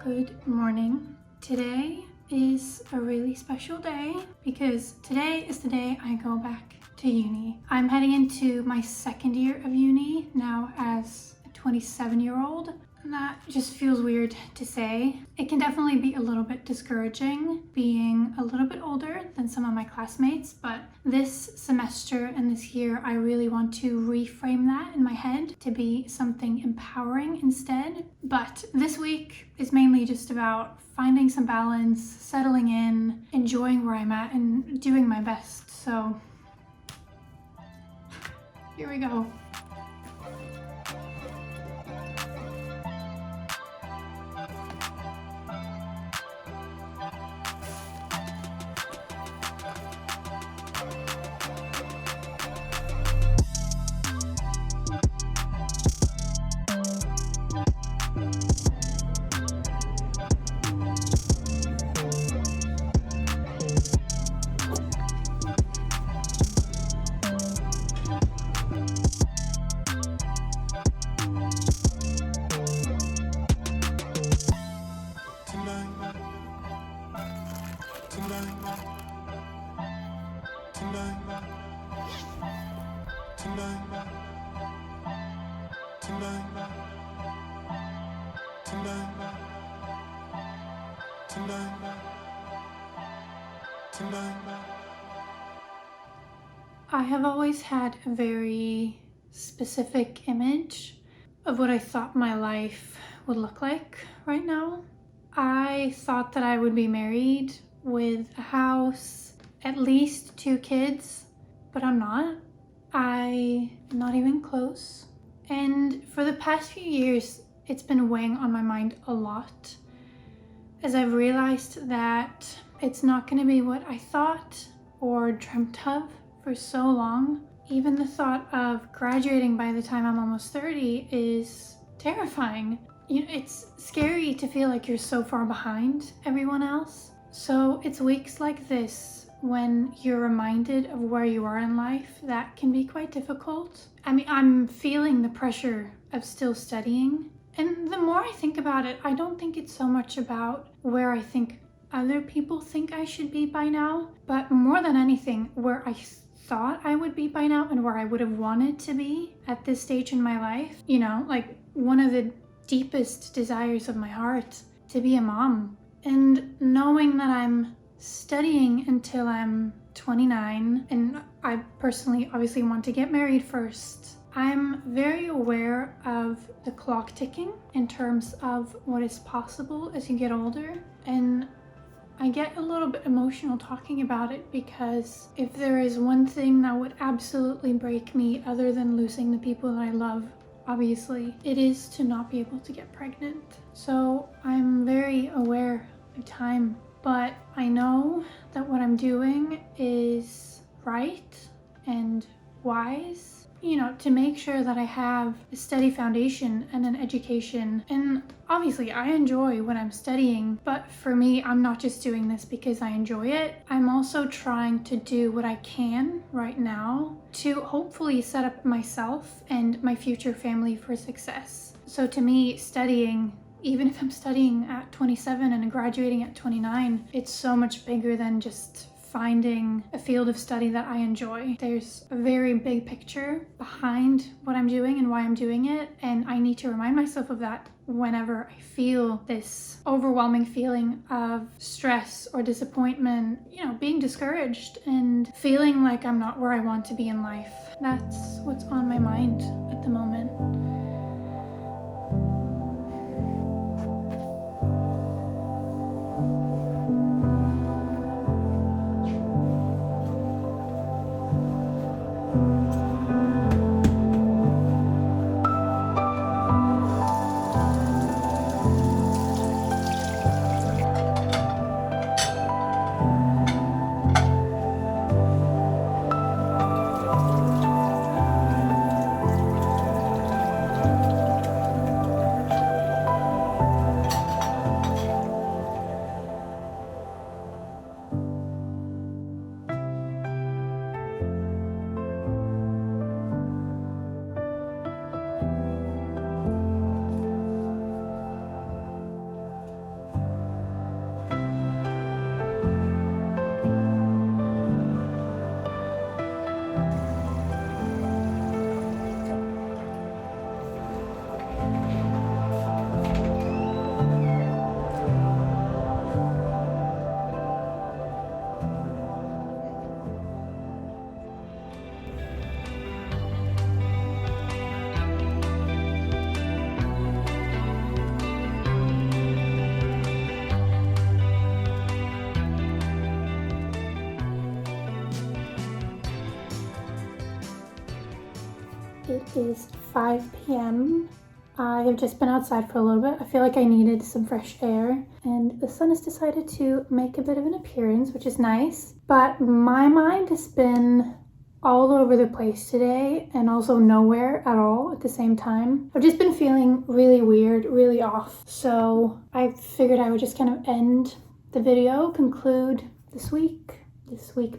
Good morning. Today is a really special day because today is the day I go back to uni. I'm heading into my second year of uni now as a 27-year-old. And that just feels weird to say. It can definitely be a little bit discouraging being a little bit older than some of my classmates, but this semester and this year I really want to reframe that in my head to be something empowering instead. But this week is mainly just about finding some balance, settling in, enjoying where I'm at, and doing my best. So here we go. I have always had a very specific image of what I thought my life would look like right now. I thought that I would be married with a house, at least 2 kids, but I'm not. I'm not even close. And for the past few years, it's been weighing on my mind a lot, as I've realized that it's not going to be what I thought or dreamt of for so long. Even the thought of graduating by the time I'm almost 30 is terrifying. It's scary to feel like you're so far behind everyone else. So it's weeks like this when you're reminded of where you are in life that can be quite difficult. I mean, I'm feeling the pressure of still studying. And the more I think about it, I don't think it's so much about where I think other people think I should be by now, but more than anything, where I thought I would be by now and where I would have wanted to be at this stage in my life. Like one of the deepest desires of my heart, to be a mom. And knowing that I'm studying until I'm 29, and I personally obviously want to get married first, I'm very aware of the clock ticking in terms of what is possible as you get older. And I get a little bit emotional talking about it because if there is one thing that would absolutely break me other than losing the people that I love, obviously, it is to not be able to get pregnant. So I'm very aware of time, but I know that what I'm doing is right and wise, to make sure that I have a steady foundation and an education. And obviously I enjoy what I'm studying, but for me, I'm not just doing this because I enjoy it. I'm also trying to do what I can right now to hopefully set up myself and my future family for success. So to me, studying, even if I'm studying at 27 and graduating at 29, it's so much bigger than just finding a field of study that I enjoy. There's a very big picture behind what I'm doing and why I'm doing it, and I need to remind myself of that whenever I feel this overwhelming feeling of stress or disappointment, being discouraged and feeling like I'm not where I want to be in life. That's what's on my mind at the moment. is 5 p.m. I have just been outside for a little bit. I feel like I needed some fresh air, and the sun has decided to make a bit of an appearance, which is nice. But my mind has been all over the place today and also nowhere at all at the same time. I've just been feeling really weird, really off. So I figured I would just kind of end the video, conclude this week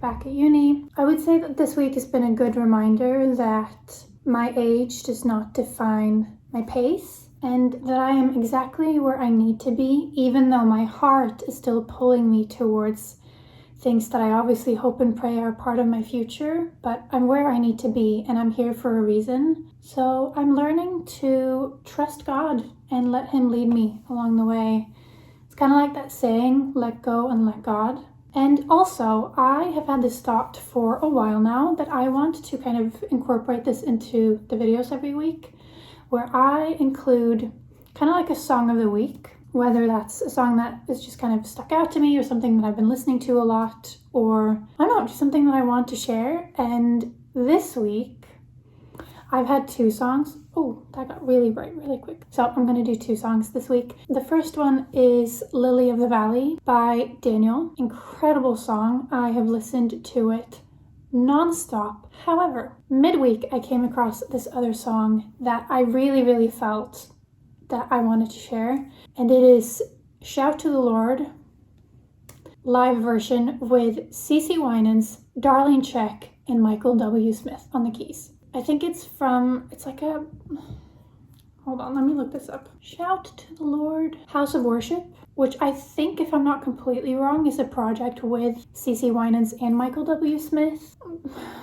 back at uni. I would say that this week has been a good reminder that my age does not define my pace, and that I am exactly where I need to be, even though my heart is still pulling me towards things that I obviously hope and pray are part of my future, but I'm where I need to be and I'm here for a reason. So I'm learning to trust God and let Him lead me along the way. It's kind of like that saying, let go and let God. And also, I have had this thought for a while now that I want to kind of incorporate this into the videos every week, where I include kind of like a song of the week, whether that's a song that is just kind of stuck out to me or something that I've been listening to a lot, or I don't know, just something that I want to share. And this week, I've had 2 songs. Oh, that got really bright really quick. So I'm gonna do 2 songs this week. The first one is Lily of the Valley by Daniel. Incredible song. I have listened to it non-stop. However, midweek I came across this other song that I really felt that I wanted to share, and it is Shout to the Lord live version with CeCe Winans, Darlene Zschech, and Michael W. Smith on the keys. I think it's like a, hold on, let me look this up. Shout to the Lord, House of Worship, which I think, if I'm not completely wrong, is a project with CeCe Winans and Michael W. Smith.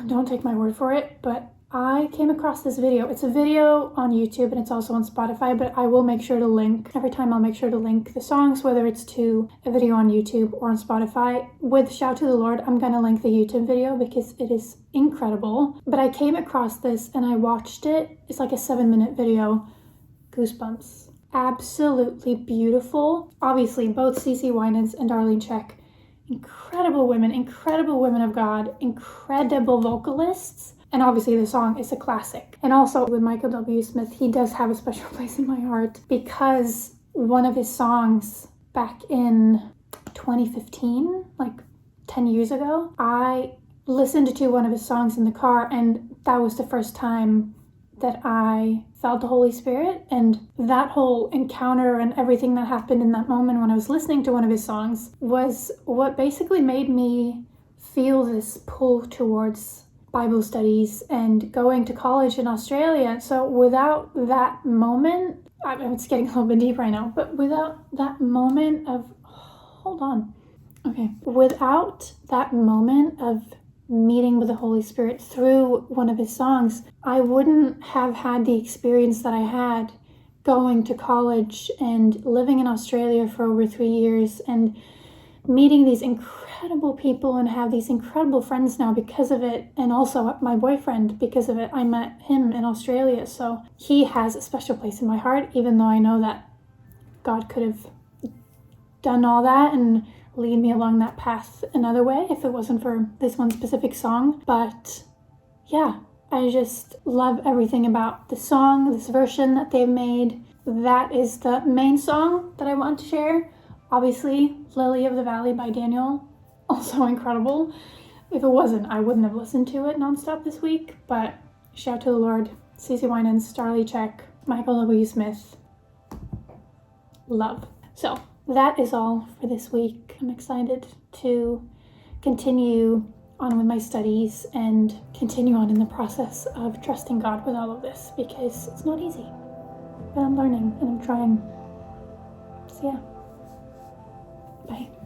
Don't take my word for it, but I came across this video. It's a video on YouTube and it's also on Spotify, but I will make sure to link, every time I'll make sure to link the songs, whether it's to a video on YouTube or on Spotify. With Shout to the Lord, I'm gonna link the YouTube video because it is incredible. But I came across this and I watched it. It's like a 7-minute video. Goosebumps. Absolutely beautiful. Obviously, both CeCe Winans and Darlene Zschech, incredible women of God, incredible vocalists. And obviously the song is a classic. And also with Michael W. Smith, he does have a special place in my heart because one of his songs back in 2015, like 10 years ago, I listened to one of his songs in the car, and that was the first time that I felt the Holy Spirit. And that whole encounter and everything that happened in that moment when I was listening to one of his songs was what basically made me feel this pull towards Bible studies and going to college in Australia. So without that moment, it's getting a little bit deep right now, but without that moment of, without that moment of meeting with the Holy Spirit through one of his songs, I wouldn't have had the experience that I had going to college and living in Australia for over 3 years and meeting these incredible people and have these incredible friends now because of it, and also my boyfriend because of it. I met him in Australia, so he has a special place in my heart, even though I know that God could have done all that and lead me along that path another way if it wasn't for this one specific song. But yeah, I just love everything about the song, this version that they've made. That is the main song that I want to share. Obviously, Lily of the Valley by Daniel, also incredible. If it wasn't, I wouldn't have listened to it nonstop this week. But Shout to the Lord, CeCe Winans, Darlene Zschech, Michael W. Smith, love. So that is all for this week. I'm excited to continue on with my studies and continue on in the process of trusting God with all of this, because it's not easy, but I'm learning and I'm trying. So yeah, bye.